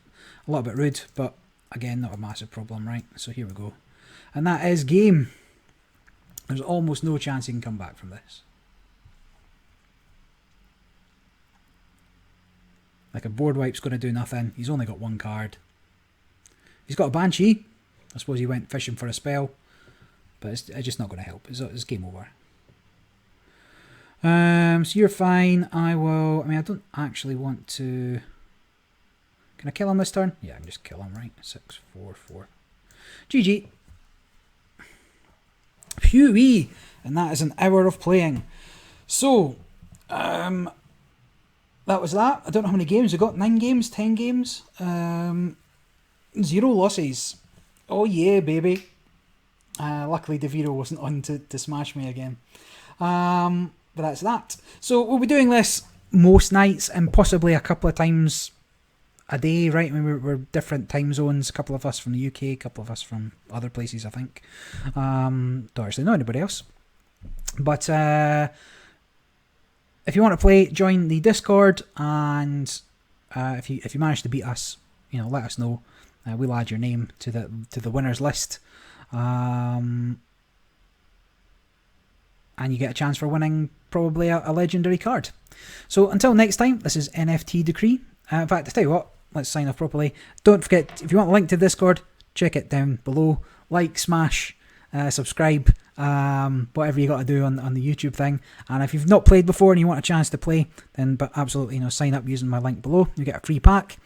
a little bit rude, but again, not a massive problem, right? So here we go. And that is game. There's almost no chance he can come back from this. Like a board wipe's going to do nothing. He's only got one card. He's got a Banshee. I suppose he went fishing for a spell. But it's just not going to help. It's game over. So you're fine. I don't actually want to... Can I kill him this turn? Yeah, I can just kill him, right? 6, 4, 4. GG. Phew-wee. And that is an hour of playing. So, that was that. I don't know how many games we got. 9 games? 10 games? 0 losses. Oh yeah, baby. Luckily DeVito wasn't on to smash me again. But that's that. So we'll be doing this most nights and possibly a couple of times a day, right? I mean, we're different time zones. A couple of us from the UK, a couple of us from other places, I think. Don't actually know anybody else. But if you want to play, join the Discord, and if you manage to beat us, let us know. We'll add your name to the winners list. And you get a chance for winning probably a legendary card. So until next time, this is NFT Decree. In fact, I tell you what, let's sign off properly. Don't forget, if you want a link to Discord, check it down below. like, smash, subscribe, whatever you got to do on the YouTube thing. And if you've not played before and you want a chance to play, then but absolutely, sign up using my link below. You get a free pack.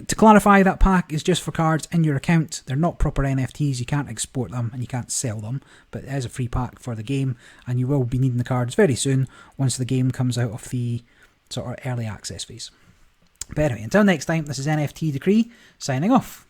To clarify, that pack is just for cards in your account. They're not proper NFTs. You can't export them and you can't sell them, but it is a free pack for the game, and you will be needing the cards very soon once the game comes out of the sort of early access phase. But anyway, until next time, this is NFT Decree signing off.